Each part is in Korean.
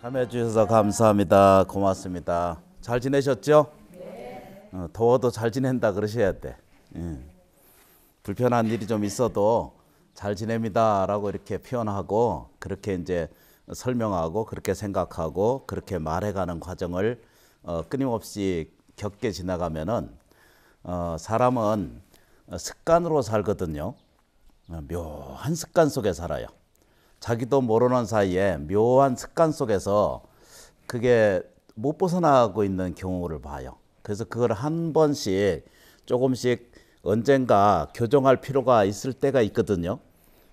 참여해 주셔서 감사합니다. 고맙습니다. 잘 지내셨죠? 더워도 잘 지낸다 그러셔야 돼. 불편한 일이 좀 있어도 잘 지냅니다라고 이렇게 표현하고 그렇게 이제 설명하고 그렇게 생각하고 그렇게 말해가는 과정을 끊임없이 겪게 지나가면은 사람은 습관으로 살거든요. 묘한 습관 속에 살아요. 자기도 모르는 사이에 묘한 습관 속에서 그게 못 벗어나고 있는 경우를 봐요. 그래서 그걸 한 번씩 조금씩 언젠가 교정할 필요가 있을 때가 있거든요.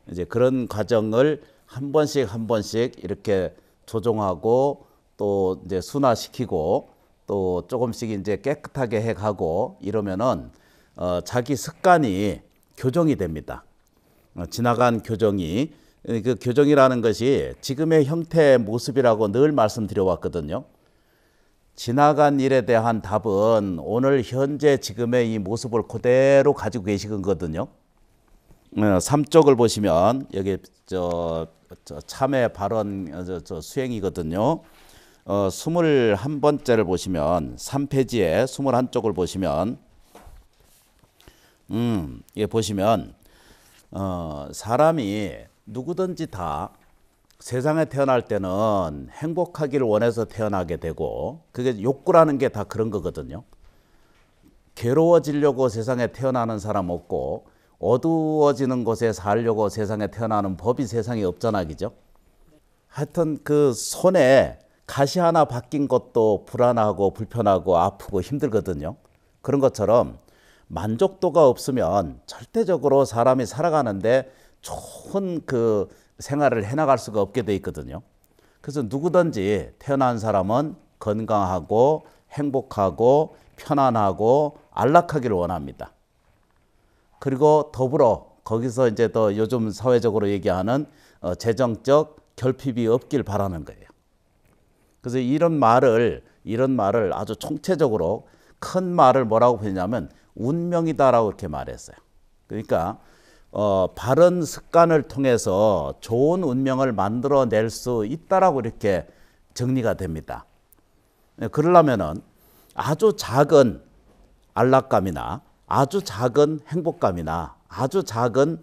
이제 그런 과정을 한 번씩 이렇게 조정하고 또 이제 순화시키고 또 조금씩 이제 깨끗하게 해가고 이러면은 자기 습관이 교정이 됩니다. 지나간 교정이 그 교정이라는 것이 지금의 형태의 모습이라고 늘 말씀드려 왔거든요. 지나간 일에 대한 답은 오늘 현재 지금의 이 모습을 그대로 가지고 계시거든요. 3쪽을 보시면 여기 저 참회 발언 수행이거든요. 21번째를 보시면 3페이지에 21쪽을 보시면 예 보시면 사람이 누구든지 다 세상에 태어날 때는 행복하기를 원해서 태어나게 되고 그게 욕구라는 게 다 그런 거거든요. 괴로워지려고 세상에 태어나는 사람 없고 어두워지는 곳에 살려고 세상에 태어나는 법이 세상에 없잖아, 그죠? 하여튼 그 손에 가시 하나 박힌 것도 불안하고 불편하고 아프고 힘들거든요. 그런 것처럼 만족도가 없으면 절대적으로 사람이 살아가는데 좋은 그 생활을 해나갈 수가 없게 돼 있거든요. 그래서 누구든지 태어난 사람은 건강하고 행복하고 편안하고 안락하기를 원합니다. 그리고 더불어 거기서 이제 더 요즘 사회적으로 얘기하는 재정적 결핍이 없길 바라는 거예요. 그래서 이런 말을 아주 총체적으로 큰 말을 뭐라고 했냐면 운명이다라고 이렇게 말했어요. 그러니까 바른 습관을 통해서 좋은 운명을 만들어낼 수 있다라고 이렇게 정리가 됩니다. 그러려면은 아주 작은 안락감이나 아주 작은 행복감이나 아주 작은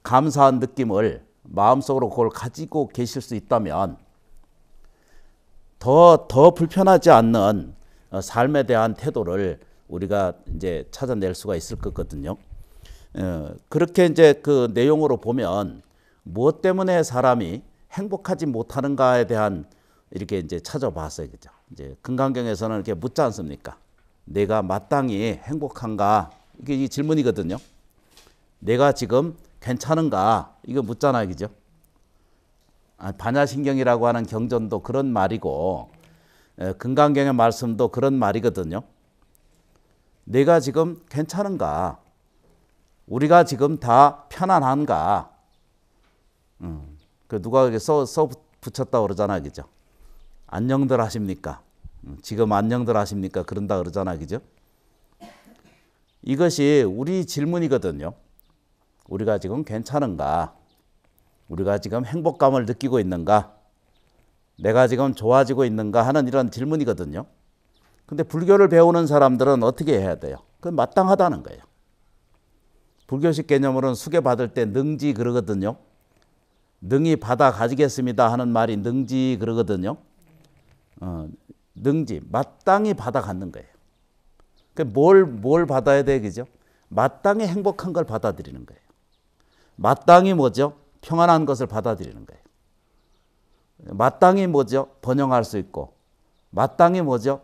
감사한 느낌을 마음속으로 그걸 가지고 계실 수 있다면 더 불편하지 않는 삶에 대한 태도를 우리가 이제 찾아낼 수가 있을 거거든요. 그렇게 이제 그 내용으로 보면 무엇 때문에 사람이 행복하지 못하는가에 대한 이렇게 이제 찾아봤어요, 그죠? 이제 금강경에서는 이렇게 묻지 않습니까? 내가 마땅히 행복한가? 이게 이 질문이거든요. 내가 지금 괜찮은가? 이거 묻잖아요, 그죠? 반야신경이라고 하는 경전도 그런 말이고 금강경의 말씀도 그런 말이거든요. 내가 지금 괜찮은가? 우리가 지금 다 편안한가? 그 누가 이렇게 써 붙였다 그러잖아, 그죠? 안녕들 하십니까? 지금 안녕들 하십니까? 그런다 그러잖아, 그죠? 이것이 우리 질문이거든요. 우리가 지금 괜찮은가? 우리가 지금 행복감을 느끼고 있는가? 내가 지금 좋아지고 있는가 하는 이런 질문이거든요. 근데 불교를 배우는 사람들은 어떻게 해야 돼요? 그건 마땅하다는 거예요. 불교식 개념으로는 수계 받을 때 능지 그러거든요. 능히 받아 가지겠습니다 하는 말이 능지 그러거든요. 능지 마땅히 받아 갖는 거예요. 뭘 받아야 돼, 그죠? 마땅히 행복한 걸 받아들이는 거예요. 마땅히 뭐죠? 평안한 것을 받아들이는 거예요. 마땅히 뭐죠? 번영할 수 있고 마땅히 뭐죠?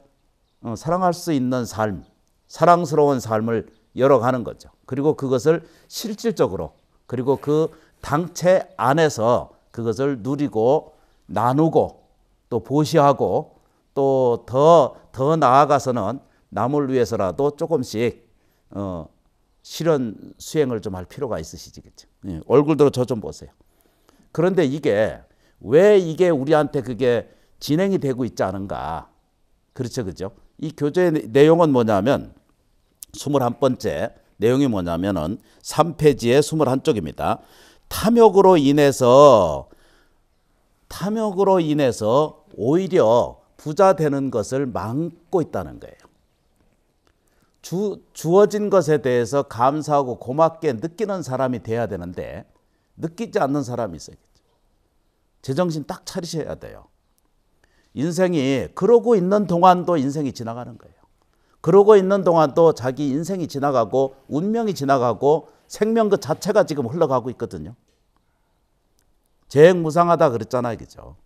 사랑할 수 있는 삶, 사랑스러운 삶을 열어가는 거죠. 그리고 그것을 실질적으로 그리고 그 당체 안에서 그것을 누리고 나누고 또 보시하고 또 더 나아가서는 남을 위해서라도 조금씩 실현 수행을 좀 할 필요가 있으시겠죠. 얼굴도 저 좀 보세요. 그런데 왜 이게 우리한테 그게 진행이 되고 있지 않은가? 그렇죠, 그죠? 이 교재의 내용은 뭐냐면 21번째 내용이 뭐냐면은 3페이지의 21쪽입니다. 탐욕으로 인해서 오히려 부자 되는 것을 막고 있다는 거예요. 주어진 것에 대해서 감사하고 고맙게 느끼는 사람이 돼야 되는데 느끼지 않는 사람이 있어야겠죠. 제정신 딱 차리셔야 돼요. 인생이 그러고 있는 동안도 인생이 지나가는 거예요. 그러고 있는 동안도 자기 인생이 지나가고 운명이 지나가고 생명 그 자체가 지금 흘러가고 있거든요. 재행무상하다 그랬잖아요. 그죠?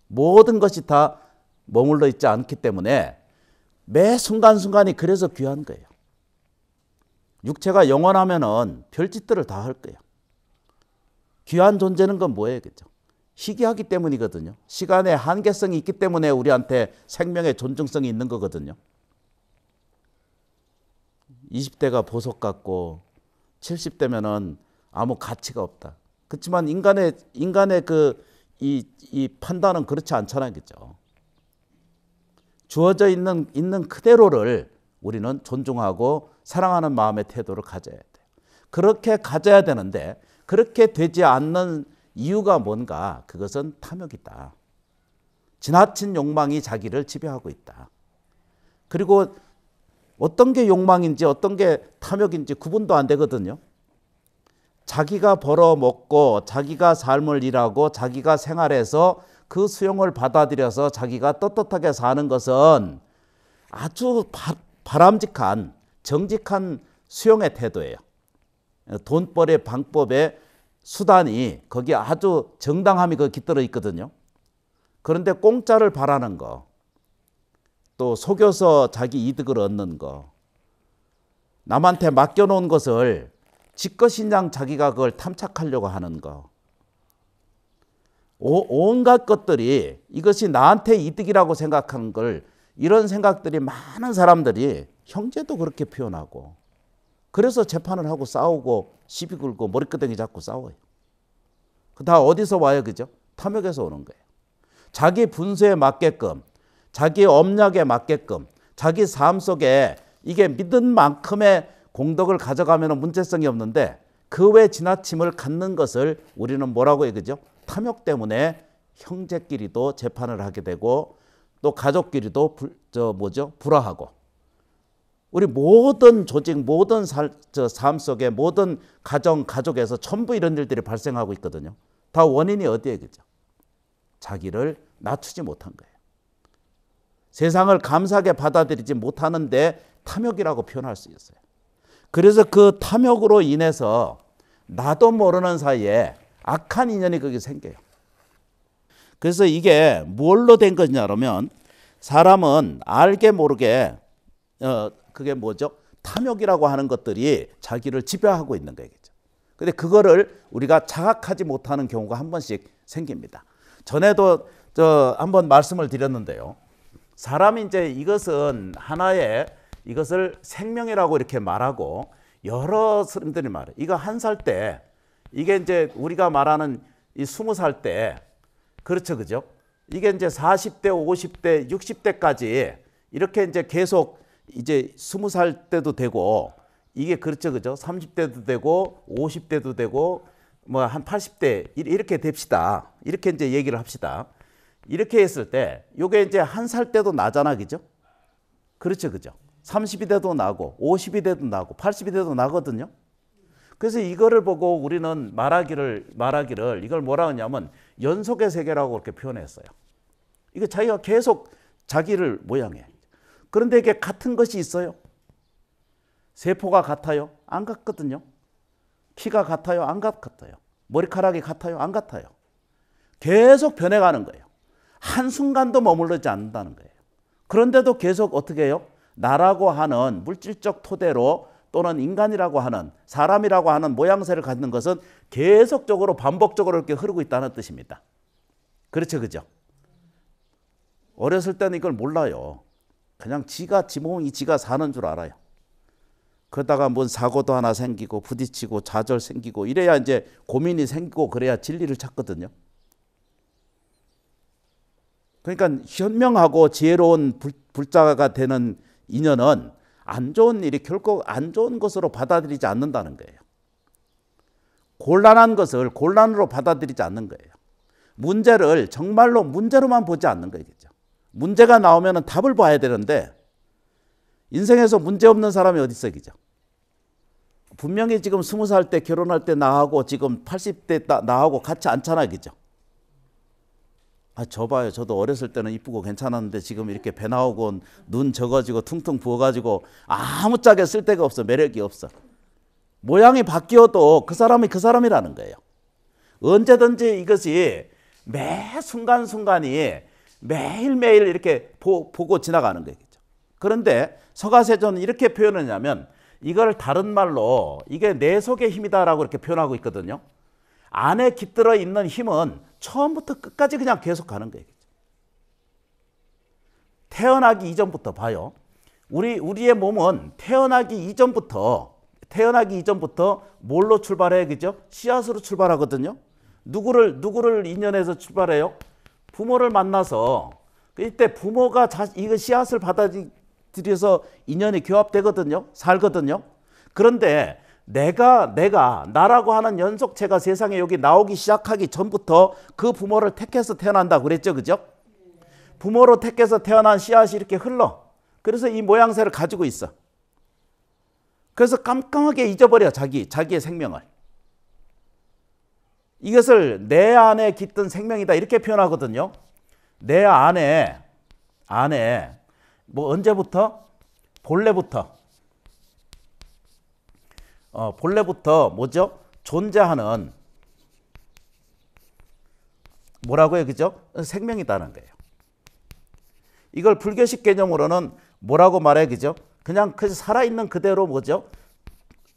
모든 것이 다 머물러 있지 않기 때문에 매 순간순간이 그래서 귀한 거예요. 육체가 영원하면은 별짓들을 다 할 거예요. 귀한 존재는 건 뭐예요? 그죠? 희귀하기 때문이거든요. 시간의 한계성이 있기 때문에 우리한테 생명의 존중성이 있는 거거든요. 20대가 보석 같고 70대면은 아무 가치가 없다. 그렇지만 인간의 이 판단은 그렇지 않잖아요. 그죠? 주어져 있는 그대로를 우리는 존중하고 사랑하는 마음의 태도를 가져야 돼요. 그렇게 가져야 되는데 그렇게 되지 않는 이유가 뭔가? 그것은 탐욕이다. 지나친 욕망이 자기를 지배하고 있다. 그리고 어떤 게 욕망인지 어떤 게 탐욕인지 구분도 안 되거든요. 자기가 벌어먹고 자기가 삶을 일하고 자기가 생활해서 그 수용을 받아들여서 자기가 떳떳하게 사는 것은 아주 바람직한 정직한 수용의 태도예요. 돈벌이의 방법의 수단이 거기에 아주 정당함이 깃들어 있거든요. 그런데 공짜를 바라는 거, 또 속여서 자기 이득을 얻는 거, 남한테 맡겨놓은 것을 지껏인양 자기가 그걸 탐착하려고 하는 거, 온갖 것들이 이것이 나한테 이득이라고 생각하는 걸, 이런 생각들이 많은 사람들이 형제도 그렇게 표현하고, 그래서 재판을 하고 싸우고 시비 걸고 머리끄댕이 잡고 싸워요. 다 어디서 와요? 그죠? 탐욕에서 오는 거예요. 자기 분수에 맞게끔, 자기 업력에 맞게끔, 자기 삶 속에 이게 믿은 만큼의 공덕을 가져가면 문제성이 없는데 그 외 지나침을 갖는 것을 우리는 뭐라고 해요? 그죠? 탐욕 때문에 형제끼리도 재판을 하게 되고 또 가족끼리도 불화하고, 우리 모든 조직, 모든 삶 속에 모든 가족에서 전부 이런 일들이 발생하고 있거든요. 다 원인이 어디에? 그죠? 자기를 낮추지 못한 거예요. 세상을 감사하게 받아들이지 못하는데 탐욕이라고 표현할 수 있어요. 그래서 그 탐욕으로 인해서 나도 모르는 사이에 악한 인연이 거기 생겨요. 그래서 이게 뭘로 된 거냐면 사람은 알게 모르게 그게 뭐죠? 탐욕이라고 하는 것들이 자기를 지배하고 있는 거예요. 근데 그거를 우리가 자각하지 못하는 경우가 한 번씩 생깁니다. 전에도 한번 말씀을 드렸는데요. 사람이 이제 이것은 하나의 이것을 생명이라고 이렇게 말하고 여러 사람들이 말해요. 이거 1살 때, 이게 이제 우리가 말하는 이 20살 때, 그렇죠, 그죠? 이게 이제 40대, 50대, 60대까지 이렇게 이제 계속 이제 20살 때도 되고, 이게 그렇죠, 그죠? 30대도 되고 50대도 되고 뭐 한 80대 이렇게 됩시다. 이렇게 이제 얘기를 합시다. 이렇게 했을 때 요게 이제 1살 때도 나잖아, 그죠? 그렇죠, 그죠? 30이 돼도 나고 50이 돼도 나고 80이 돼도 나거든요. 그래서 이거를 보고 우리는 말하기를 이걸 뭐라 하냐면 연속의 세계라고 그렇게 표현했어요. 이거 자기가 계속 자기를 모양해. 그런데 이게 같은 것이 있어요? 세포가 같아요? 안 같거든요. 키가 같아요? 안 같아요. 머리카락이 같아요? 안 같아요. 계속 변해가는 거예요. 한순간도 머무르지 않는다는 거예요. 그런데도 계속 어떻게 해요? 나라고 하는 물질적 토대로 또는 인간이라고 하는 사람이라고 하는 모양새를 갖는 것은 계속적으로 반복적으로 이렇게 흐르고 있다는 뜻입니다. 그렇죠, 그죠? 어렸을 때는 이걸 몰라요. 그냥 지 몸이 지가 사는 줄 알아요. 그러다가 뭔 사고도 하나 생기고 부딪히고 좌절 생기고 이래야 이제 고민이 생기고 그래야 진리를 찾거든요. 그러니까 현명하고 지혜로운 불자가 되는 인연은 안 좋은 일이 결코 안 좋은 것으로 받아들이지 않는다는 거예요. 곤란한 것을 곤란으로 받아들이지 않는 거예요. 문제를 정말로 문제로만 보지 않는 거겠죠. 문제가 나오면 답을 봐야 되는데 인생에서 문제 없는 사람이 어디 있어, 그죠? 분명히 지금 20살 때 결혼할 때 나하고 지금 80대 나하고 같이 않잖아, 그죠? 저 봐요. 저도 어렸을 때는 이쁘고 괜찮았는데 지금 이렇게 배 나오고 눈 적어지고 퉁퉁 부어가지고 아무짝에 쓸데가 없어. 매력이 없어. 모양이 바뀌어도 그 사람이 그 사람이라는 거예요. 언제든지 이것이 매 순간순간이 매일매일 이렇게 보고 지나가는 거겠죠. 그런데 서가세존은 이렇게 표현하냐면 이걸 다른 말로 이게 내 속의 힘이다라고 이렇게 표현하고 있거든요. 안에 깃들어 있는 힘은 처음부터 끝까지 그냥 계속 가는 거예요. 태어나기 이전부터 봐요. 우리의 몸은 태어나기 이전부터 뭘로 출발해요, 그죠? 씨앗으로 출발하거든요. 누구를 인연해서 출발해요? 부모를 만나서 이때 부모가 이거 씨앗을 받아들여서 인연이 교합되거든요. 살거든요. 그런데 나라고 하는 연속체가 세상에 여기 나오기 시작하기 전부터 그 부모를 택해서 태어난다고 그랬죠, 그죠? 부모로 택해서 태어난 씨앗이 이렇게 흘러. 그래서 이 모양새를 가지고 있어. 그래서 깜깜하게 잊어버려, 자기의 생명을. 이것을 내 안에 깃든 생명이다 이렇게 표현하거든요. 내 안에 뭐 언제부터? 본래부터 뭐죠? 존재하는 뭐라고요, 그죠? 생명이다는 거예요. 이걸 불교식 개념으로는 뭐라고 말해, 그죠? 그냥 살아있는 그대로 뭐죠?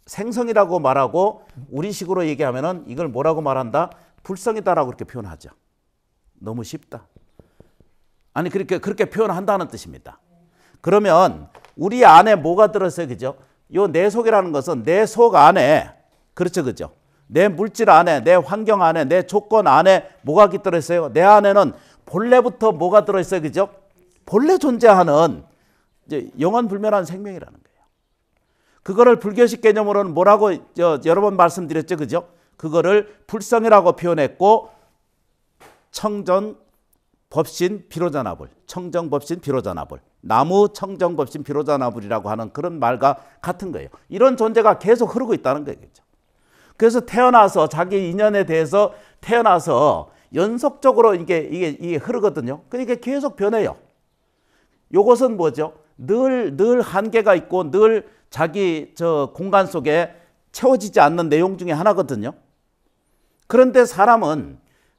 생성이라고 말하고 우리식으로 얘기하면은 이걸 뭐라고 말한다? 불성이다라고 그렇게 표현하죠. 너무 쉽다. 아니 그렇게 표현한다는 뜻입니다. 그러면 우리 안에 뭐가 들었어요, 그죠? 요 내 속이라는 것은 내 속 안에, 그렇죠, 그죠? 내 물질 안에, 내 환경 안에, 내 조건 안에 뭐가 들어있어요? 내 안에는 본래부터 뭐가 들어있어요, 그죠? 본래 존재하는 이제 영원불멸한 생명이라는 거예요. 그거를 불교식 개념으로는 뭐라고 여러 번 말씀드렸죠, 그죠? 그거를 불성이라고 표현했고 청정법신 비로자나불, 청정법신 비로자나불, 나무 청정법신 비로자나불이라고 하는 그런 말과 같은 거예요. 이런 존재가 계속 흐르고 있다는 거겠죠. 그래서 태어나서 자기 인연에 대해서 태어나서 연속적으로 이게 흐르거든요. 그러니까 계속 변해요. 요것은 뭐죠? 늘 한계가 있고 늘 자기 공간 속에 채워지지 않는 내용 중에 하나거든요. 그런데 사람은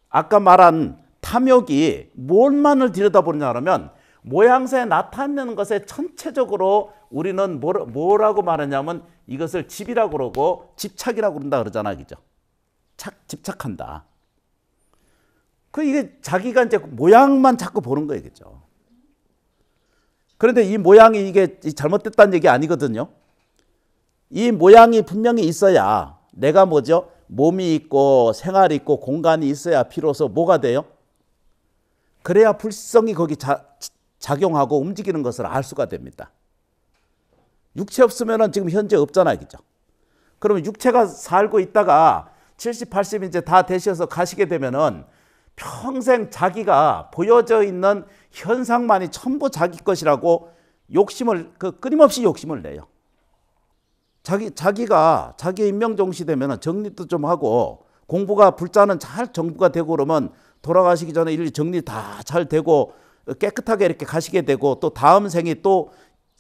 아까 말한 탐욕이 뭘만을 들여다보느냐 하면 모양새에 나타내는 것에 전체적으로 우리는 뭐라고 말하냐면 이것을 집이라고 그러고 집착이라고 그런다 그러잖아, 그죠? 집착한다. 이게 자기가 이제 모양만 자꾸 보는 거예요, 그죠? 그런데 이 모양이 이게 잘못됐다는 얘기 아니거든요. 이 모양이 분명히 있어야 내가 뭐죠? 몸이 있고 생활이 있고 공간이 있어야 비로소 뭐가 돼요? 그래야 불성이 거기 작용하고 움직이는 것을 알 수가 됩니다. 육체 없으면 지금 현재 없잖아요, 그죠? 그러면 육체가 살고 있다가 70, 80 이제 다 되셔서 가시게 되면은 평생 자기가 보여져 있는 현상만이 전부 자기 것이라고 욕심을 끊임없이 욕심을 내요. 자기가 자기의 인명종시 되면 정리도 좀 하고 공부가 불자는 잘 정부가 되고 그러면 돌아가시기 전에 일일이 정리 다 잘 되고 깨끗하게 이렇게 가시게 되고 또 다음 생이 또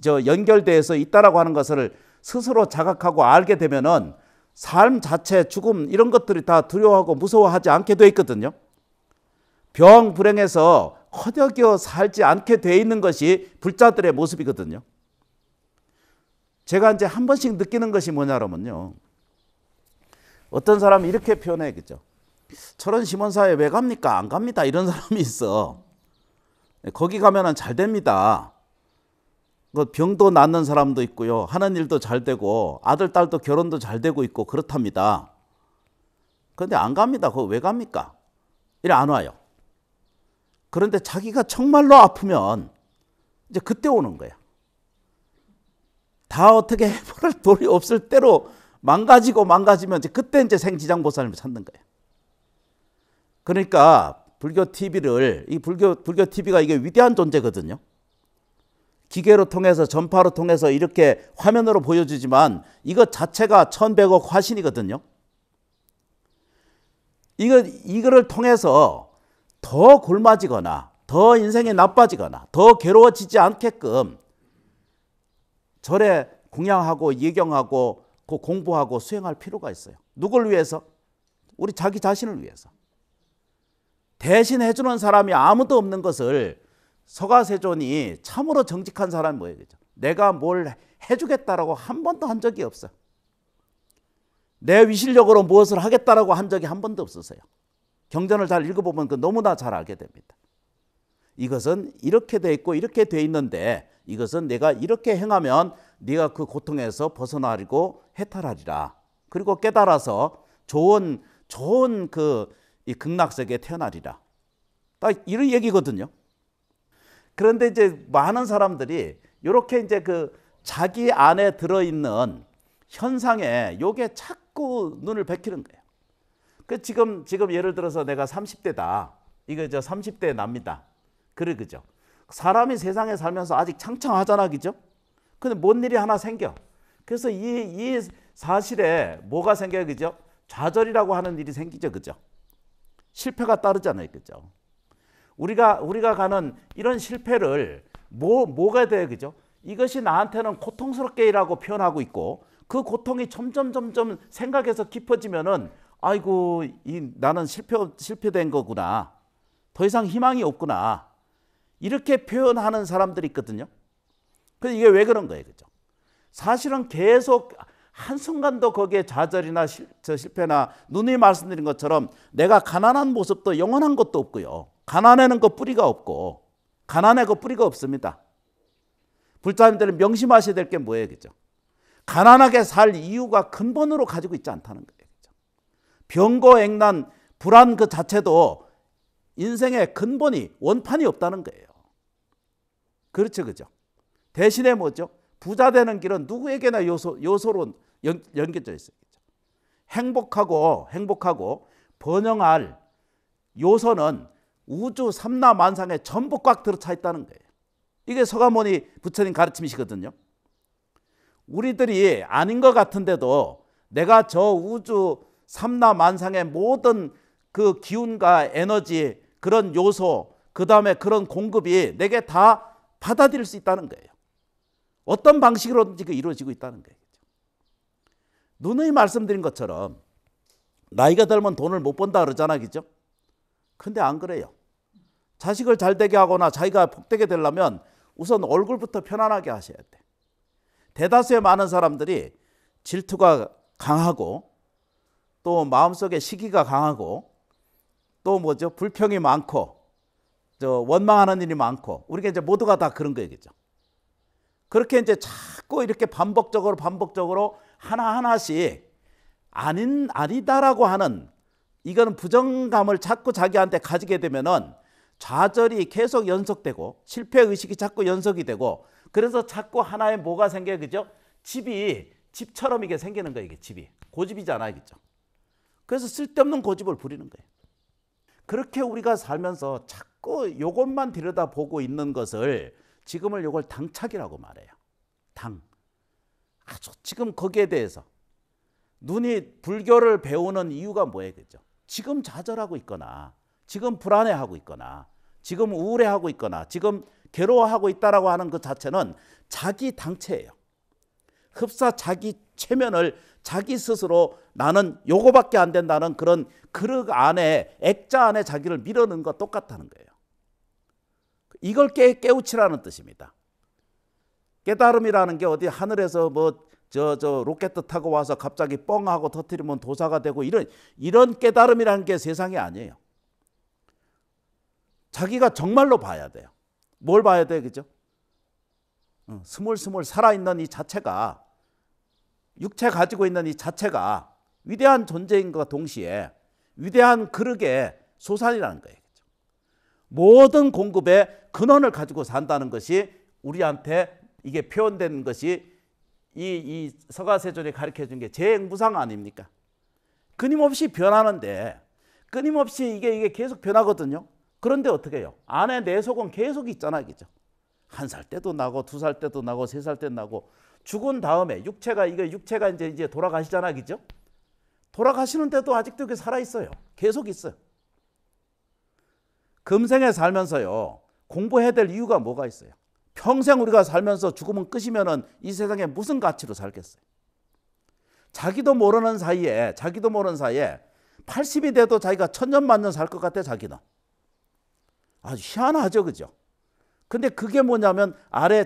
연결돼서 있다라고 하는 것을 스스로 자각하고 알게 되면은 삶 자체, 죽음 이런 것들이 다 두려워하고 무서워하지 않게 돼 있거든요. 병, 불행해서 허덕여 살지 않게 돼 있는 것이 불자들의 모습이거든요. 제가 이제 한 번씩 느끼는 것이 뭐냐면요. 어떤 사람이 이렇게 표현해야겠죠. 저런 심원사에 왜 갑니까? 안 갑니다. 이런 사람이 있어. 거기 가면은 잘 됩니다. 병도 낫는 사람도 있고요. 하는 일도 잘 되고 아들, 딸도 결혼도 잘 되고 있고 그렇답니다. 그런데 안 갑니다. 거기 왜 갑니까? 이래 안 와요. 그런데 자기가 정말로 아프면 이제 그때 오는 거야. 다 어떻게 해볼 돌이 없을 때로 망가지면 이제 그때 이제 생지장보살님을 찾는 거예요. 그러니까 불교 TV를 이 불교 TV가 이게 위대한 존재거든요. 기계로 통해서 전파로 통해서 이렇게 화면으로 보여주지만 이것 자체가 1100억 화신이거든요. 이거를 통해서 더 굶어지거나 더 인생이 나빠지거나 더 괴로워지지 않게끔 절에 공양하고 예경하고 공부하고 수행할 필요가 있어요. 누굴 위해서? 우리 자기 자신을 위해서. 대신 해주는 사람이 아무도 없는 것을 서가세존이 참으로 정직한 사람이 뭐예요? 내가 뭘 해주겠다라고 한 번도 한 적이 없어요. 내 위실력으로 무엇을 하겠다라고 한 적이 한 번도 없었어요. 경전을 잘 읽어보면 너무나 잘 알게 됩니다. 이것은 이렇게 돼 있고 이렇게 돼 있는데 이것은 내가 이렇게 행하면 네가 그 고통에서 벗어나리고 해탈하리라. 그리고 깨달아서 좋은 이 극락세계에 태어나리라. 딱 이런 얘기거든요. 그런데 이제 많은 사람들이 이렇게 이제 그 자기 안에 들어있는 현상에 요게 자꾸 눈을 베끼는 거예요. 그 지금 예를 들어서 내가 30대다. 이거 30대 납니다. 그죠? 사람이 세상에 살면서 아직 창창하잖아, 그죠? 근데 뭔 일이 하나 생겨. 그래서 이 사실에 뭐가 생겨요, 그죠? 좌절이라고 하는 일이 생기죠, 그죠? 실패가 따르잖아요, 그죠? 우리가 가는 이런 실패를 뭐가 돼요, 그죠? 이것이 나한테는 고통스럽게라고 표현하고 있고 그 고통이 점점 생각해서 깊어지면은 아이고 나는 실패된 거구나. 더 이상 희망이 없구나. 이렇게 표현하는 사람들이 있거든요. 그래서 이게 왜 그런 거예요, 그죠? 사실은 계속 한순간도 거기에 좌절이나 실패나 누누이 말씀드린 것처럼 내가 가난한 모습도 영원한 것도 없고요. 가난에는 그 뿌리가 없고 가난에 그 뿌리가 없습니다. 불자님들은 명심하셔야 될 게 뭐예요, 그죠? 가난하게 살 이유가 근본으로 가지고 있지 않다는 거예요, 그죠? 병고액난 불안 그 자체도 인생의 근본이 원판이 없다는 거예요. 그렇죠, 그죠? 대신에 뭐죠? 부자 되는 길은 누구에게나 요소로 연결되어 있어요. 행복하고 번영할 요소는 우주 삼라만상에 전부 꽉 들어차 있다는 거예요. 이게 서가모니 부처님 가르침이시거든요. 우리들이 아닌 것 같은데도 내가 저 우주 삼라만상의 모든 그 기운과 에너지 그런 요소 그 다음에 그런 공급이 내게 다 받아들일 수 있다는 거예요. 어떤 방식으로든지 이루어지고 있다는 거예요. 누누이 말씀드린 것처럼 나이가 들면 돈을 못 번다 그러잖아, 그죠? 근데 안 그래요. 자식을 잘 되게 하거나 자기가 복되게 되려면 우선 얼굴부터 편안하게 하셔야 돼. 대다수의 많은 사람들이 질투가 강하고 또 마음속에 시기가 강하고 또 뭐죠? 불평이 많고 원망하는 일이 많고 우리가 이제 모두가 다 그런 거예요, 그죠? 그렇게 이제 자꾸 이렇게 반복적으로 하나하나씩 아니다라고 하는 이거는 부정감을 자꾸 자기한테 가지게 되면은 좌절이 계속 연속되고 실패의식이 자꾸 연속이 되고 그래서 자꾸 하나의 뭐가 생겨요, 그죠? 집처럼 이게 생기는 거예요, 이게 집이. 고집이잖아요, 그죠? 그래서 쓸데없는 고집을 부리는 거예요. 그렇게 우리가 살면서 자꾸 이것만 들여다보고 있는 것을 지금을 이걸 당착이라고 말해요. 아주 지금 거기에 대해서 눈이 불교를 배우는 이유가 뭐예요, 그죠? 지금 좌절하고 있거나 지금 불안해하고 있거나 지금 우울해하고 있거나 지금 괴로워하고 있다라고 하는 것 자체는 자기 당체예요. 흡사 자기 체면을 자기 스스로 나는 요거밖에 안 된다는 그런 그릇 안에 액자 안에 자기를 밀어넣은 것 똑같다는 거예요. 이걸 깨우치라는 뜻입니다. 깨달음이라는 게 어디 하늘에서 로켓 타고 와서 갑자기 뻥 하고 터뜨리면 도사가 되고 이런 깨달음이라는 게 세상에 아니에요. 자기가 정말로 봐야 돼요. 뭘 봐야 돼요, 그죠? 스물스물 살아있는 이 자체가 육체 가지고 있는 이 자체가 위대한 존재인 것과 동시에 위대한 그릇의 소산이라는 거예요. 그죠? 모든 공급의 근원을 가지고 산다는 것이 우리한테 이게 표현된 것이 이 서가세존이 가르쳐 준 게 재행무상 아닙니까? 끊임없이 변하는데 끊임없이 이게 계속 변하거든요. 그런데 어떻게 해요? 안에 내 속은 계속 있잖아, 그죠? 1살 때도 나고 2살 때도 나고 3살 때도 나고 죽은 다음에 육체가 이제 돌아가시잖아, 그죠? 돌아가시는데도 아직도 이게 살아 있어요. 계속 있어요. 금생에 살면서요, 공부해야 될 이유가 뭐가 있어요? 평생 우리가 살면서 죽으면 끝이면은 이 세상에 무슨 가치로 살겠어요? 자기도 모르는 사이에 80이 돼도 자기가 천년만년 살 것 같아, 자기는. 아주 희한하죠, 그죠? 근데 그게 뭐냐면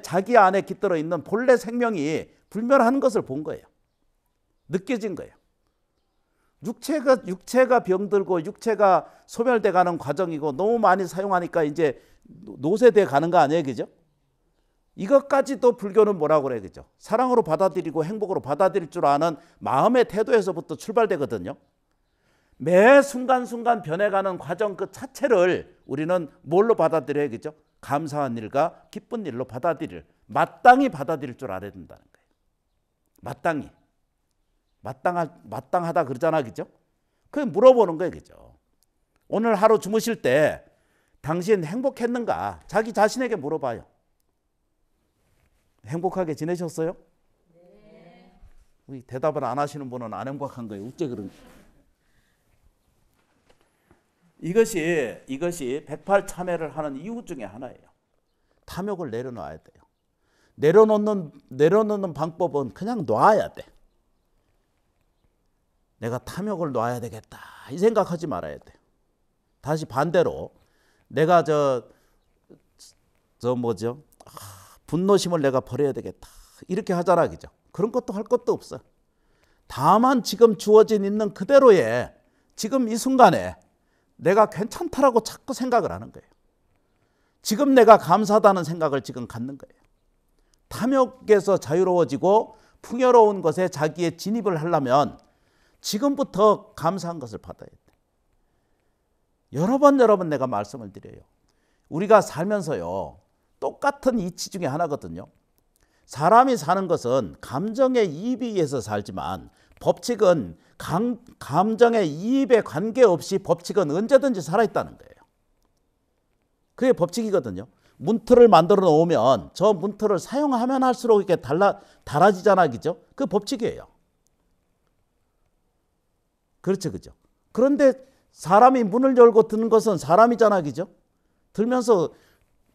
자기 안에 깃들어 있는 본래 생명이 불멸하는 것을 본 거예요. 느껴진 거예요. 육체가 병들고 육체가 소멸돼 가는 과정이고 너무 많이 사용하니까 이제 노쇠돼 가는 거 아니에요, 그죠? 이것까지도 불교는 뭐라고 그래, 그죠? 사랑으로 받아들이고 행복으로 받아들일 줄 아는 마음의 태도에서부터 출발되거든요. 매 순간순간 변해가는 과정 그 자체를 우리는 뭘로 받아들여야, 그죠? 감사한 일과 기쁜 일로 마땅히 받아들일 줄 알아야 된다는 거예요. 마땅히. 마땅하다 그러잖아, 그죠? 그게 물어보는 거예요, 그죠? 오늘 하루 주무실 때 당신 행복했는가? 자기 자신에게 물어봐요. 행복하게 지내셨어요? 네. 대답을 안 하시는 분은 안 행복한 거예요. 어째 그런 거예요? 이것이 108참회를 하는 이유 중에 하나예요. 탐욕을 내려놔야 돼요. 내려놓는 방법은 그냥 놔야 돼. 내가 탐욕을 놔야 되겠다 이 생각하지 말아야 돼요. 다시 반대로 내가 분노심을 내가 버려야 되겠다 이렇게 하잖아, 그죠? 그런 것도 할 것도 없어. 다만 지금 주어진 있는 그대로의 지금 이 순간에 내가 괜찮다라고 자꾸 생각을 하는 거예요. 지금 내가 감사하다는 생각을 지금 갖는 거예요. 탐욕에서 자유로워지고 풍요로운 것에 자기의 진입을 하려면 지금부터 감사한 것을 받아야 돼. 여러 번 내가 말씀을 드려요. 우리가 살면서요, 똑같은 이치 중에 하나거든요. 사람이 사는 것은 감정의 이입에 의해서 살지만 법칙은 감정의 이입에 관계없이 법칙은 언제든지 살아있다는 거예요. 그게 법칙이거든요. 문틀을 만들어 놓으면 저 문틀을 사용하면 할수록 이렇게 달라지잖아, 그죠? 그 법칙이에요. 그렇죠, 그죠? 그런데 사람이 문을 열고 드는 것은 사람이잖아, 그죠? 들면서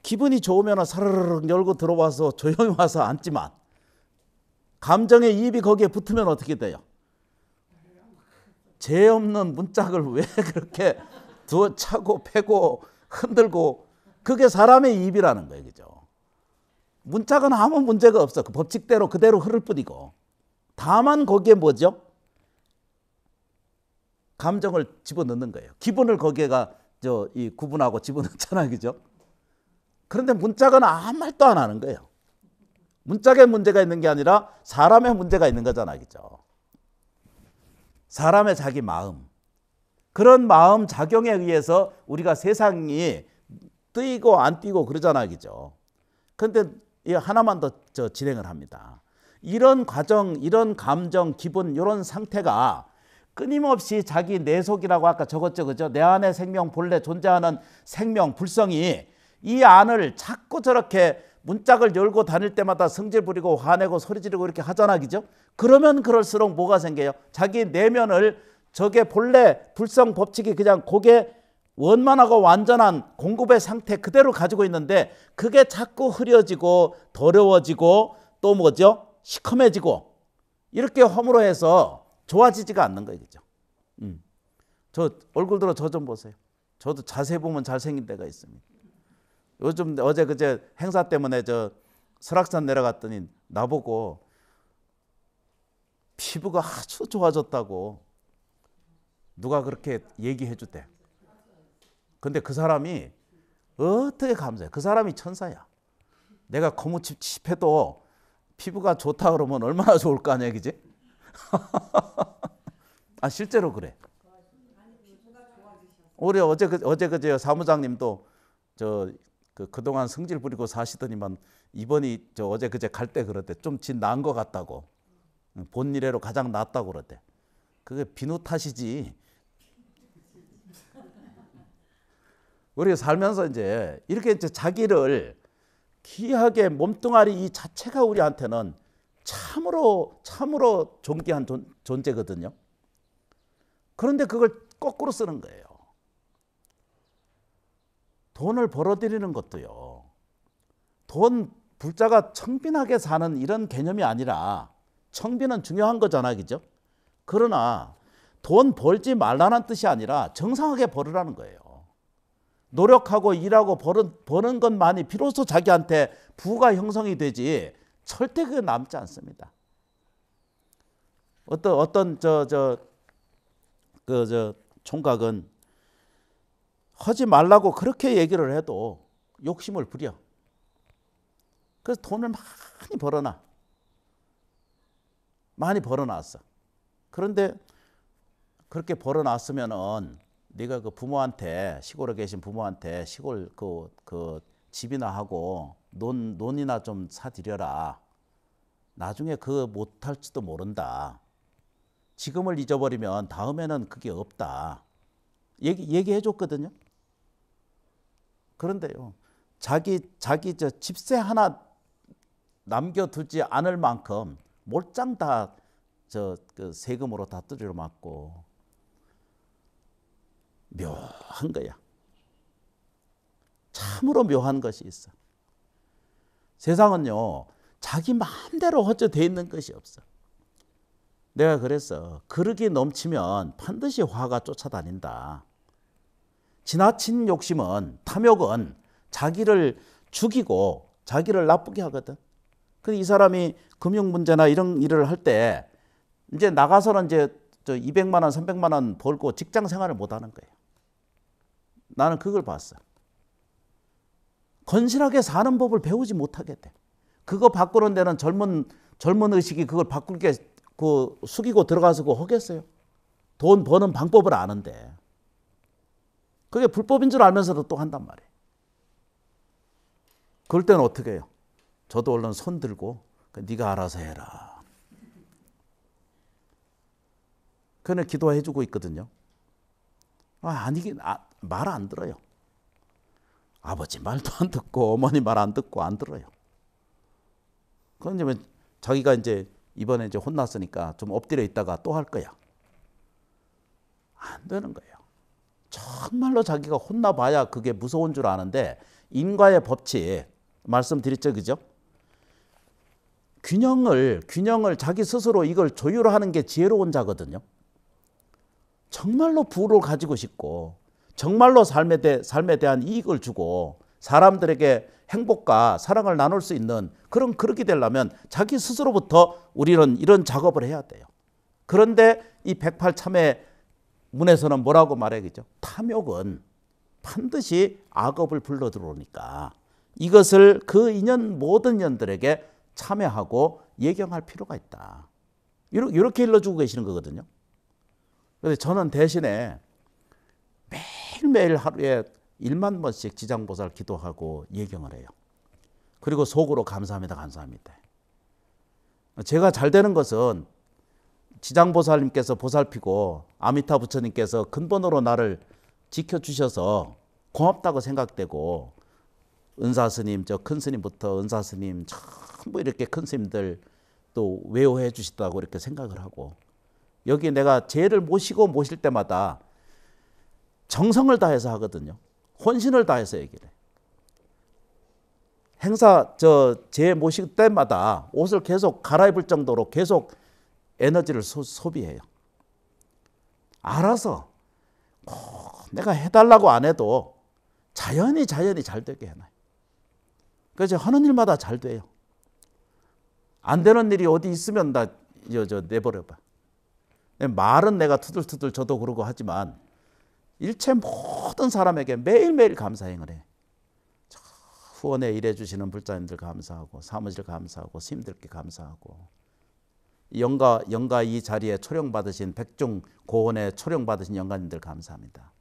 기분이 좋으면 사르르 열고 들어와서 조용히 와서 앉지만 감정의 이입이 거기에 붙으면 어떻게 돼요? 죄 없는 문짝을 왜 그렇게 차고 패고 흔들고, 그게 사람의 이입이라는 거예요, 그죠? 문짝은 아무 문제가 없어. 그 법칙대로 그대로 흐를 뿐이고, 다만 거기에 뭐죠? 감정을 집어넣는 거예요. 기분을 거기에가 구분하고 집어넣잖아요, 그죠? 그런데 문짝은 아무 말도 안 하는 거예요. 문짝에 문제가 있는 게 아니라 사람의 문제가 있는 거잖아요, 그죠? 사람의 자기 마음, 그런 마음 작용에 의해서 우리가 세상이 뜨이고 안 뜨이고 그러잖아요, 그죠? 그런데 하나만 더 진행을 합니다. 이런 과정, 이런 감정, 기분, 이런 상태가 끊임없이 자기 내 속이라고 아까 적었죠, 그죠? 내 안에 생명, 본래 존재하는 생명, 불성이 이 안을 자꾸 저렇게 문짝을 열고 다닐 때마다 성질 부리고 화내고 소리 지르고 이렇게 하잖아, 그죠? 그러면 그럴수록 뭐가 생겨요? 자기 내면을 저게 본래 불성 법칙이 그냥 그게 원만하고 완전한 공급의 상태 그대로 가지고 있는데 그게 자꾸 흐려지고 더러워지고 또 뭐죠? 시커매지고 이렇게 허물어해서 좋아지지가 않는 거예요, 그죠? 저 얼굴 들어 저 좀 보세요. 저도 자세히 보면 잘생긴 데가 있습니다. 요즘 어제 그제 행사 때문에 설악산 내려갔더니 나보고 피부가 아주 좋아졌다고 누가 그렇게 얘기해 주대. 근데 그 사람이 어떻게 감사해? 그 사람이 천사야. 내가 거무칩칩해도 피부가 좋다 그러면 얼마나 좋을 거 아니야, 그지? 아, 실제로 그래. 우리 어제 그제 사무장님도 그동안 성질 부리고 사시더니만 이번이 어제 그제 갈 때 그랬대. 좀 진 나은 것 같다고. 본 이래로 가장 낫다고 그랬대. 그게 비누 탓이지. 우리가 살면서 이제 이렇게 이제 자기를 귀하게 몸뚱아리 이 자체가 우리한테는 참으로 존귀한 존재거든요. 그런데 그걸 거꾸로 쓰는 거예요. 돈을 벌어들이는 것도요. 돈 불자가 청빈하게 사는 이런 개념이 아니라 청빈은 중요한 거잖아, 그죠? 그러나 돈 벌지 말라는 뜻이 아니라 정상하게 벌으라는 거예요. 노력하고 일하고 버는 것만이 비로소 자기한테 부가 형성이 되지 절대 그게 남지 않습니다. 어떤 총각은 하지 말라고 그렇게 얘기를 해도 욕심을 부려. 그래서 돈을 많이 벌어놨어. 그런데 그렇게 벌어놨으면은 네가 그 부모한테, 시골에 계신 부모한테 시골 그 집이나 하고 논이나 좀 사드려라. 나중에 그거 못할지도 모른다. 지금을 잊어버리면 다음에는 그게 없다. 얘기해 줬거든요. 그런데요, 자기 저 집세 하나 남겨두지 않을 만큼 몰장 다 그 세금으로 다 두드려 맞고 묘한 거야. 참으로 묘한 것이 있어. 세상은요, 자기 마음대로 허전돼 있는 것이 없어. 내가 그랬어. 그릇이 넘치면 반드시 화가 쫓아다닌다. 지나친 욕심은, 탐욕은 자기를 죽이고 자기를 나쁘게 하거든. 근데 이 사람이 금융 문제나 이런 일을 할 때 이제 나가서는 이제 200만 원, 300만 원 벌고 직장 생활을 못 하는 거예요. 나는 그걸 봤어. 건실하게 사는 법을 배우지 못하게 돼. 그거 바꾸는 데는 젊은 의식이 그걸 바꾸게 숙이고 들어가서 그거 하겠어요. 돈 버는 방법을 아는데. 그게 불법인 줄 알면서도 또 한단 말이에요. 그럴 때는 어떻게 해요? 저도 얼른 손 들고 네가 알아서 해라. 그는 기도해 주고 있거든요. 말 안 들어요. 아버지 말도 안 듣고 어머니 말 안 듣고 안 들어요. 그런데 자기가 이제 이번에 이제 혼났으니까 좀 엎드려 있다가 또 할 거야. 안 되는 거예요. 정말로 자기가 혼나봐야 그게 무서운 줄 아는데 인과의 법칙 말씀드렸죠, 그죠? 균형을 자기 스스로 이걸 조율하는 게 지혜로운 자거든요. 정말로 부를 가지고 싶고 정말로 삶에 대한 이익을 주고 사람들에게 행복과 사랑을 나눌 수 있는 그렇게 되려면 자기 스스로부터 우리는 이런 작업을 해야 돼요. 그런데 이 108참의 문에서는 뭐라고 말하겠죠? 탐욕은 반드시 악업을 불러 들어오니까 이것을 그 모든 인연들에게 참여하고 예경할 필요가 있다. 이렇게 일러주고 계시는 거거든요. 그래서 저는 대신에 매일매일 하루에 1만 번씩 지장보살 기도하고 예경을 해요. 그리고 속으로 감사합니다. 제가 잘 되는 것은 지장보살님께서 보살피고 아미타 부처님께서 근본으로 나를 지켜주셔서 고맙다고 생각되고 은사스님, 저 큰스님부터 은사스님 전부 이렇게 큰 스님들 또 외호해 주시다고 이렇게 생각을 하고 여기 내가 제를 모실 때마다 정성을 다해서 하거든요. 혼신을 다해서 얘기를 해. 행사 제 모실 때마다 옷을 계속 갈아입을 정도로 계속 에너지를 소비해요. 알아서 내가 해달라고 안 해도 자연히 잘 되게 해놔요. 그래서 하는 일마다 잘 돼요. 안 되는 일이 어디 있으면 나 내버려봐. 말은 내가 투들투들 저도 그러고 하지만 일체 모든 사람에게 매일매일 감사행을 해. 후원에 일해주시는 불자님들 감사하고 사무실 감사하고 스님들께 감사하고 영가 이 자리에 초령받으신 백중 고원에 초령받으신 영가님들 감사합니다.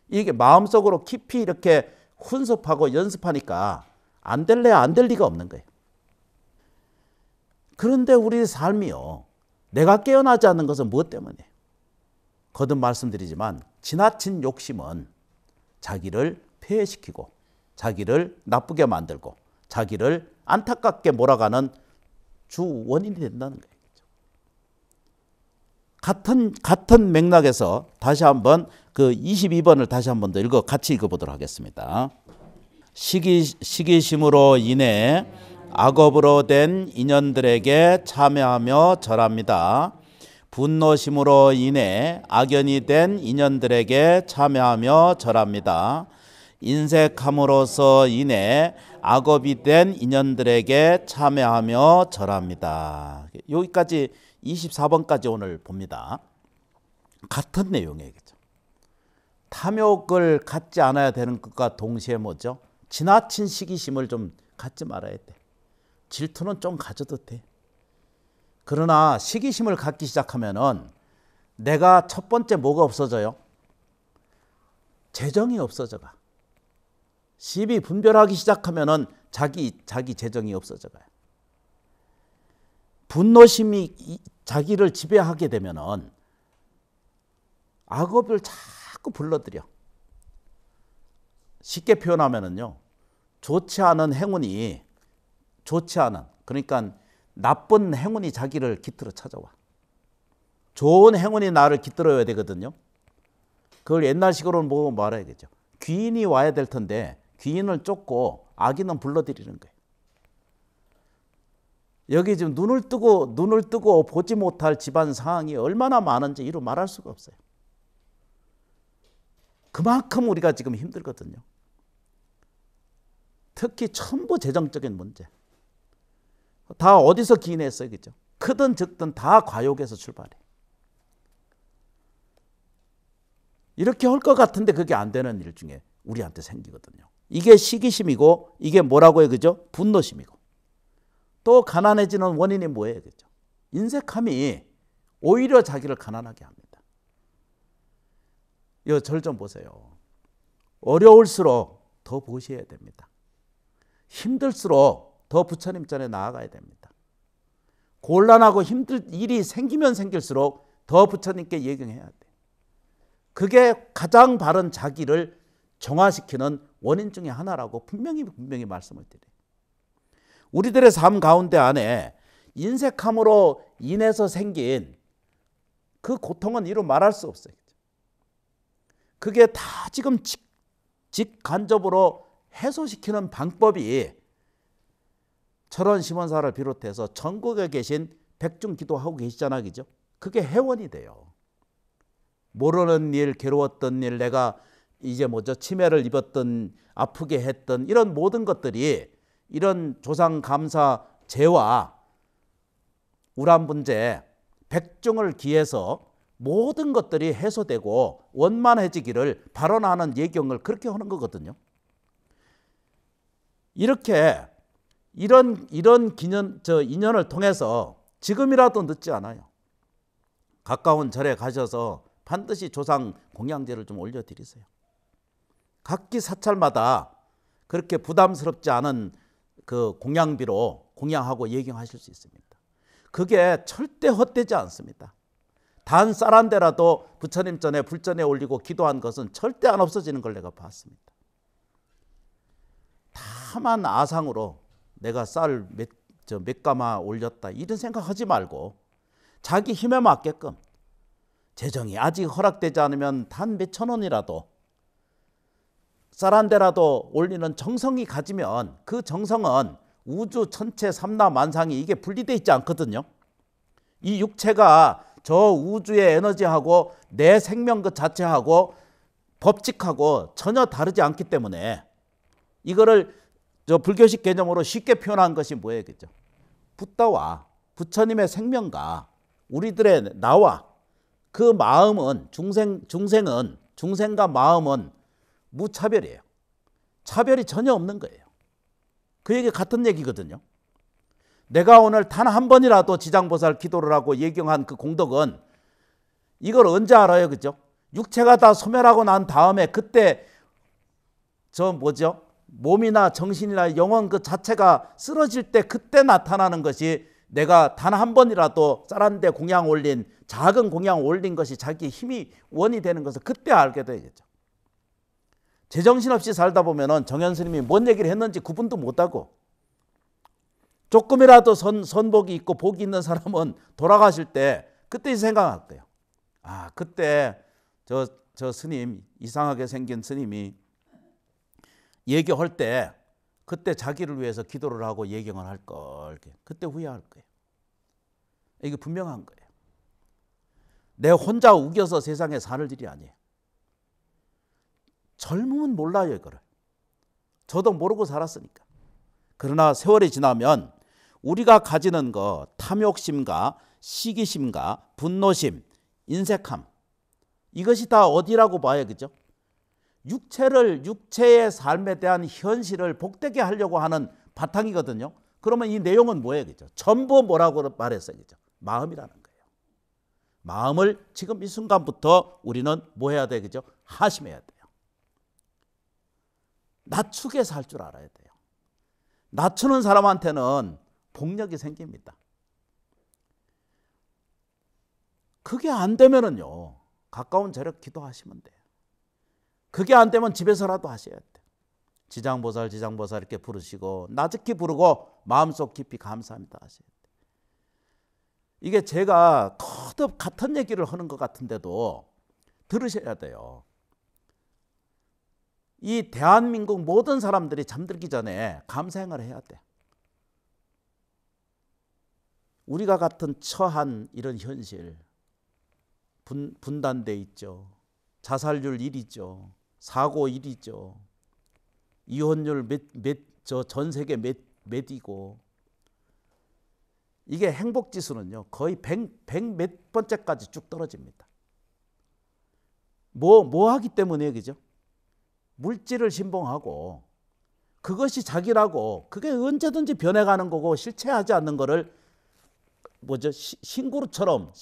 이게 마음속으로 깊이 이렇게 훈습하고 연습하니까 안 될 리가 없는 거예요. 그런데 우리 삶이요. 내가 깨어나지 않는 것은 무엇 때문이에요? 거듭 말씀드리지만 지나친 욕심은 자기를 폐해시키고 자기를 나쁘게 만들고 자기를 안타깝게 몰아가는 주 원인이 된다는 거예요. 같은 맥락에서 다시 한번 그 22번을 다시 한번 더 같이 읽어보도록 하겠습니다. 시기심으로 인해 악업으로 된 인연들에게 참여하며 절합니다. 분노심으로 인해 악연이 된 인연들에게 참여하며 절합니다. 인색함으로써 인해 악업이 된 인연들에게 참여하며 절합니다. 여기까지 24번까지 오늘 봅니다. 같은 내용이겠죠. 탐욕을 갖지 않아야 되는 것과 동시에 뭐죠? 지나친 시기심을 좀 갖지 말아야 돼. 질투는 좀 가져도 돼. 그러나 시기심을 갖기 시작하면은 내가 첫 번째 뭐가 없어져요? 재정이 없어져가. 시비 분별하기 시작하면은 자기 재정이 없어져가요. 분노심이 자기를 지배하게 되면은 악업을 자꾸 불러들여. 쉽게 표현하면은요, 좋지 않은 행운이 그러니까 나쁜 행운이 자기를 깃들어 찾아와. 좋은 행운이 나를 깃들어야 되거든요. 그걸 옛날식으로는 뭐 말해야겠죠. 귀인이 와야 될 텐데 귀인을 쫓고 악인은 불러들이는 거예요. 여기 지금 눈을 뜨고 보지 못할 집안 상황이 얼마나 많은지 이루 말할 수가 없어요. 그만큼 우리가 지금 힘들거든요. 특히 전부 재정적인 문제. 다 어디서 기인했어요, 그죠? 크든 적든 다 과욕에서 출발해. 이렇게 할 것 같은데 그게 안 되는 일 중에 우리한테 생기거든요. 이게 시기심이고 이게 뭐라고요, 그죠? 분노심이고. 또 가난해지는 원인이 뭐예요, 그죠? 인색함이 오히려 자기를 가난하게 합니다. 이 절 좀 보세요. 어려울수록 더 보셔야 됩니다. 힘들수록 더 부처님 전에 나아가야 됩니다. 곤란하고 힘들 일이 생기면 생길수록 더 부처님께 예경해야 돼. 그게 가장 바른 자기를 정화시키는 원인 중에 하나라고 분명히 말씀을 드려요. 우리들의 삶 가운데 안에 인색함으로 인해서 생긴 그 고통은 이루 말할 수 없어요. 그게 다 지금 직간접으로 해소시키는 방법이 철원 심원사를 비롯해서 전국에 계신 백중 기도하고 계시잖아요, 그죠? 그게 회원이 돼요. 모르는 일, 괴로웠던 일, 내가 이제 치매를 입었던, 아프게 했던 이런 모든 것들이 이런 조상 감사 제와 우람분재 백중을 기해서 모든 것들이 해소되고 원만해지기를 발언하는 예경을 그렇게 하는 거거든요. 이렇게 이런 인연을 통해서 지금이라도 늦지 않아요. 가까운 절에 가셔서 반드시 조상 공양제를 좀 올려드리세요. 각기 사찰마다 그렇게 부담스럽지 않은 그 공양비로 공양하고 예경하실 수 있습니다. 그게 절대 헛되지 않습니다. 단 쌀 한 대라도 부처님 전에 불전에 올리고 기도한 것은 절대 안 없어지는 걸 내가 봤습니다. 다만 아상으로 내가 쌀 몇 가마 올렸다 이런 생각하지 말고 자기 힘에 맞게끔 재정이 아직 허락되지 않으면 단 몇천 원이라도 쌀 한 대라도 올리는 정성이 가지면 그 정성은 우주 천체 삼라만상이 이게 분리되어 있지 않거든요. 이 육체가 저 우주의 에너지하고 내 생명 그 자체하고 법칙하고 전혀 다르지 않기 때문에 이거를 저 불교식 개념으로 쉽게 표현한 것이 뭐예요, 그죠? 붓다와 부처님의 생명과 우리들의 나와 그 마음은 중생과 마음은 무차별이에요. 차별이 전혀 없는 거예요. 그 얘기 같은 얘기거든요. 내가 오늘 단 한 번이라도 지장보살 기도를 하고 예경한 그 공덕은 이걸 언제 알아요, 그죠? 육체가 다 소멸하고 난 다음에 그때 몸이나 정신이나 영혼 그 자체가 쓰러질 때 그때 나타나는 것이 내가 단 한 번이라도 쌀 한 대 공양 올린 작은 공양 올린 것이 자기 힘이 원이 되는 것을 그때 알게 되겠죠. 제정신없이 살다 보면은 정현 스님이 뭔 얘기를 했는지 구분도 못하고, 조금이라도 선복이 있고 복이 있는 사람은 돌아가실 때 그때 생각할 거예요. 아, 그때 저 스님, 이상하게 생긴 스님이 예교할 때 그때 자기를 위해서 기도를 하고 예경을 할 걸, 그때 후회할 거예요. 이게 분명한 거예요. 내 혼자 우겨서 세상에 사는 일이 아니에요. 젊으면 몰라요, 이거를. 저도 모르고 살았으니까. 그러나 세월이 지나면 우리가 가지는 거, 탐욕심과 시기심과 분노심, 인색함, 이것이 다 어디라고 봐요, 그죠? 육체의 삶에 대한 현실을 복되게 하려고 하는 바탕이거든요. 그러면 이 내용은 뭐예요, 그죠? 전부 뭐라고 말했어요, 그죠? 마음이라는 거예요. 마음을 지금 이 순간부터 우리는 뭐 해야 돼, 그죠? 하심해야 돼요. 낮추게 살 줄 알아야 돼요. 낮추는 사람한테는 복력이 생깁니다. 그게 안 되면은요, 가까운 저력 기도하시면 돼요. 그게 안 되면 집에서라도 하셔야 돼요. 지장보살 이렇게 부르시고 나직히 부르고 마음속 깊이 감사합니다 하셔야 돼요. 이게 제가 거듭 같은 얘기를 하는 것 같은데도 들으셔야 돼요. 이 대한민국 모든 사람들이 잠들기 전에 감사행을 해야 돼. 우리가 같은 처한 이런 현실, 분단돼 있죠. 자살률 1위죠. 사고 1위죠. 이혼율 전 세계 몇이고, 이게 행복지수는요 거의 100 몇 번째까지 쭉 떨어집니다. 뭐 하기 때문에, 그죠? 물질을 신봉하고 그것이 자기라고, 그게 언제든지 변해가는 거고 실체하지 않는 거를 신기루처럼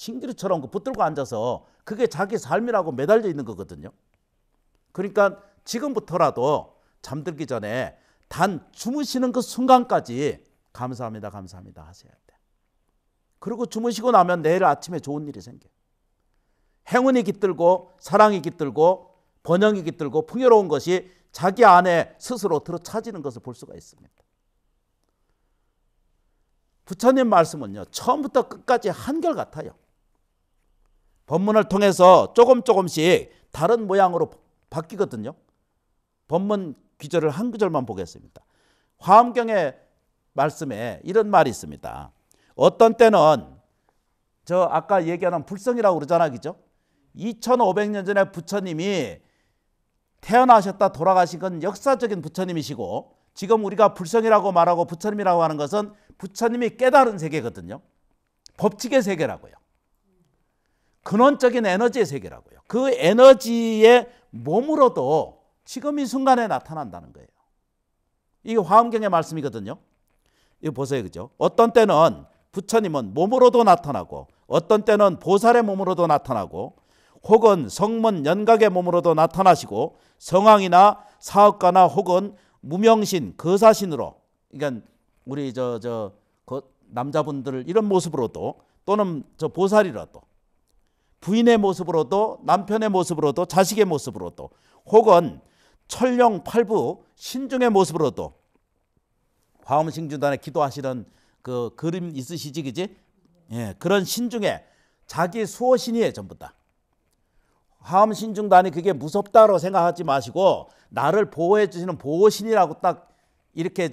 붙들고 앉아서 그게 자기 삶이라고 매달려 있는 거거든요. 그러니까 지금부터라도 잠들기 전에 단 주무시는 그 순간까지 감사합니다 하셔야 돼. 그리고 주무시고 나면 내일 아침에 좋은 일이 생겨요. 행운이 깃들고 사랑이 깃들고 번영이 깃들고 풍요로운 것이 자기 안에 스스로 들어차지는 것을 볼 수가 있습니다. 부처님 말씀은요, 처음부터 끝까지 한결같아요. 법문을 통해서 조금씩 다른 모양으로 바뀌거든요. 법문 귀절을 한 구절만 보겠습니다. 화엄경의 말씀에 이런 말이 있습니다. 어떤 때는 저 아까 얘기하는 불성이라고 그러잖아요, 그죠? 2500년 전에 부처님이 태어나셨다 돌아가신 건 역사적인 부처님이시고, 지금 우리가 불성이라고 말하고 부처님이라고 하는 것은 부처님이 깨달은 세계거든요. 법칙의 세계라고요. 근원적인 에너지의 세계라고요. 그 에너지의 몸으로도 지금 이 순간에 나타난다는 거예요. 이게 화엄경의 말씀이거든요. 이거 보세요, 그죠? 어떤 때는 부처님은 몸으로도 나타나고, 어떤 때는 보살의 몸으로도 나타나고, 혹은 성문 연각의 몸으로도 나타나시고, 성왕이나 사업가나 혹은 무명신 거사신으로, 그러니까 우리 남자분들 이런 모습으로도, 또는 저 보살이라도, 부인의 모습으로도, 남편의 모습으로도, 자식의 모습으로도, 혹은 천룡 팔부 신중의 모습으로도, 화엄신중단에 기도하시는 그 그림 있으시지, 그지? 예, 그런 신중에 자기 수호신이에요, 전부 다. 화엄신중단이 그게 무섭다고 생각하지 마시고, 나를 보호해 주시는 보호신이라고 딱 이렇게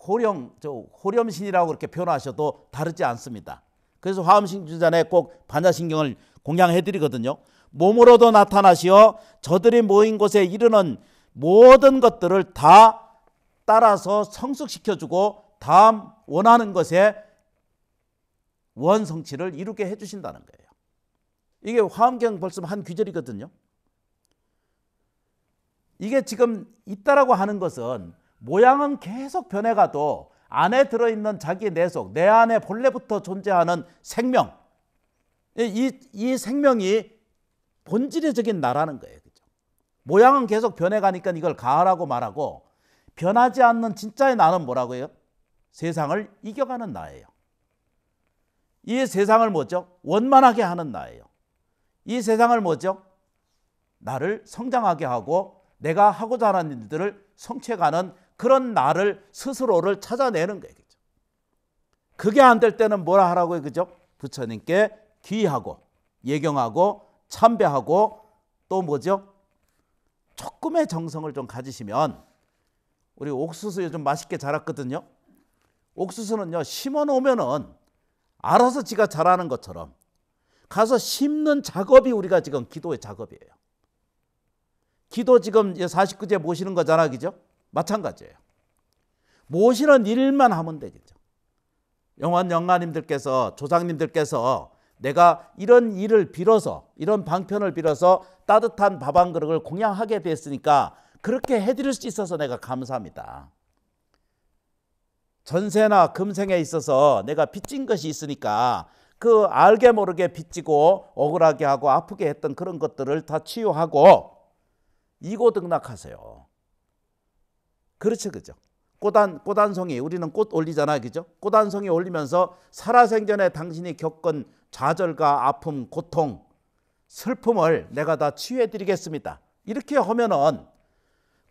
호렴신이라고 그렇게 표현하셔도 다르지 않습니다. 그래서 화엄신중단에 꼭 반야신경을 공양해 드리거든요. 몸으로도 나타나시어 저들이 모인 곳에 이르는 모든 것들을 다 따라서 성숙시켜주고 다음 원하는 것에 원성취를 이루게 해주신다는 거예요. 이게 화엄경 벌써 한 귀절이거든요. 이게 지금 있다라고 하는 것은 모양은 계속 변해가도 안에 들어있는 자기 내속, 내 안에 본래부터 존재하는 생명, 이 생명이 본질적인 나라는 거예요. 그죠? 모양은 계속 변해가니까 이걸 가라고 말하고, 변하지 않는 진짜의 나는 뭐라고요? 세상을 이겨가는 나예요. 이 세상을 뭐죠? 원만하게 하는 나예요. 이 세상을 뭐죠? 나를 성장하게 하고 내가 하고자 하는 일들을 성취해가는 그런 나를 스스로를 찾아내는 거예요. 그죠? 그게 안 될 때는 뭐라 하라고요? 그죠? 부처님께 귀의하고 예경하고 참배하고 또 뭐죠? 조금의 정성을 좀 가지시면, 우리 옥수수 요즘 맛있게 자랐거든요. 옥수수는요, 심어 놓으면은 알아서 지가 자라는 것처럼 가서 심는 작업이 우리가 지금 기도의 작업이에요. 기도 지금 49제 모시는 거잖아, 그죠? 마찬가지예요. 모시는 일만 하면 되겠죠. 영화님들께서, 조상님들께서 내가 이런 일을 빌어서, 이런 방편을 빌어서 따뜻한 밥 한 그릇을 공양하게 됐으니까 그렇게 해드릴 수 있어서 내가 감사합니다. 전세나 금생에 있어서 내가 빚진 것이 있으니까 그 알게 모르게 빚지고 억울하게 하고 아프게 했던 그런 것들을 다 치유하고 이고등락하세요. 그렇죠, 그죠? 꽃한송이, 우리는 꽃 올리잖아요, 그죠? 꽃한송이 올리면서 살아생전에 당신이 겪은 좌절과 아픔, 고통, 슬픔을 내가 다 치유해 드리겠습니다. 이렇게 하면은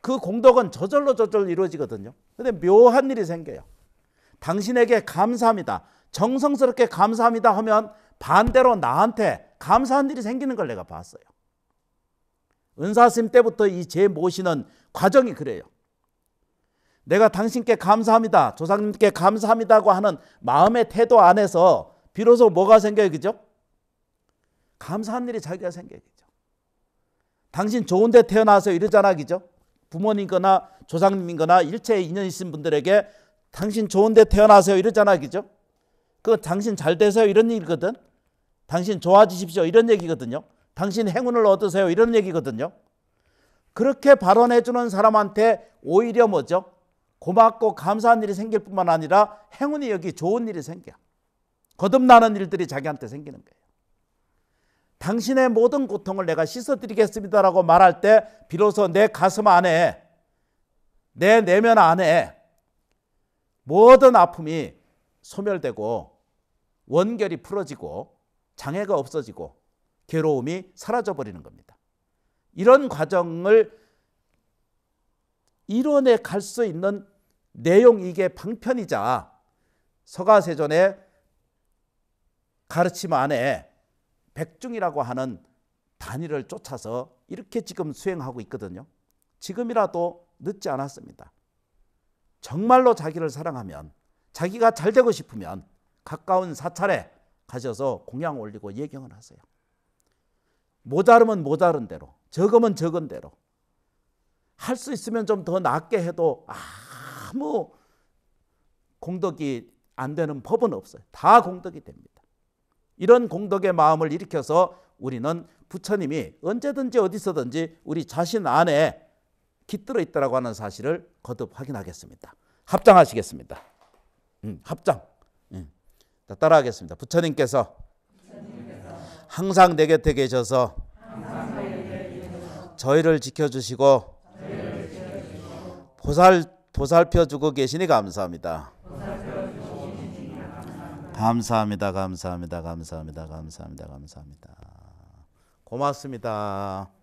그 공덕은 저절로 이루어지거든요. 근데 묘한 일이 생겨요. 당신에게 감사합니다, 정성스럽게 감사합니다 하면 반대로 나한테 감사한 일이 생기는 걸 내가 봤어요. 은사스님 때부터 이 제 모시는 과정이 그래요. 내가 당신께 감사합니다, 조상님께 감사합니다고 하는 마음의 태도 안에서 비로소 뭐가 생겨요, 그죠? 감사한 일이 자기가 생겨야겠죠. 당신 좋은 데 태어나서 이러잖아, 그죠? 부모님거나 조상님이거나 일체의 인연 있으신 분들에게 당신 좋은 데 태어나세요 이러잖아, 그죠? 그 당신 잘 되세요 이런 얘기거든. 당신 좋아지십시오 이런 얘기거든요. 당신 행운을 얻으세요 이런 얘기거든요. 그렇게 발언해 주는 사람한테 오히려 뭐죠? 고맙고 감사한 일이 생길 뿐만 아니라 행운이 여기 좋은 일이 생겨. 거듭나는 일들이 자기한테 생기는 거예요. 당신의 모든 고통을 내가 씻어드리겠습니다라고 말할 때 비로소 내 가슴 안에, 내 내면 안에 모든 아픔이 소멸되고 원결이 풀어지고 장애가 없어지고 괴로움이 사라져버리는 겁니다. 이런 과정을 이뤄내 갈 수 있는 내용, 이게 방편이자 서가세존의 가르침 안에 백중이라고 하는 단위를 쫓아서 이렇게 지금 수행하고 있거든요. 지금이라도 늦지 않았습니다. 정말로 자기를 사랑하면, 자기가 잘 되고 싶으면 가까운 사찰에 가셔서 공양 올리고 예경을 하세요. 모자르면 모자른 대로, 적으면 적은 대로, 할 수 있으면 좀 더 낫게 해도 아무 공덕이 안 되는 법은 없어요. 다 공덕이 됩니다. 이런 공덕의 마음을 일으켜서 우리는 부처님이 언제든지 어디서든지 우리 자신 안에 깃들어 있다라고 하는 사실을 거듭 확인하겠습니다. 합장하시겠습니다. 합장. 따라하겠습니다. 부처님께서 항상 내 곁에 계셔서 저희를 지켜주시고 보살펴주고 계시니 감사합니다. 감사합니다. 감사합니다. 감사합니다. 감사합니다. 감사합니다. 고맙습니다.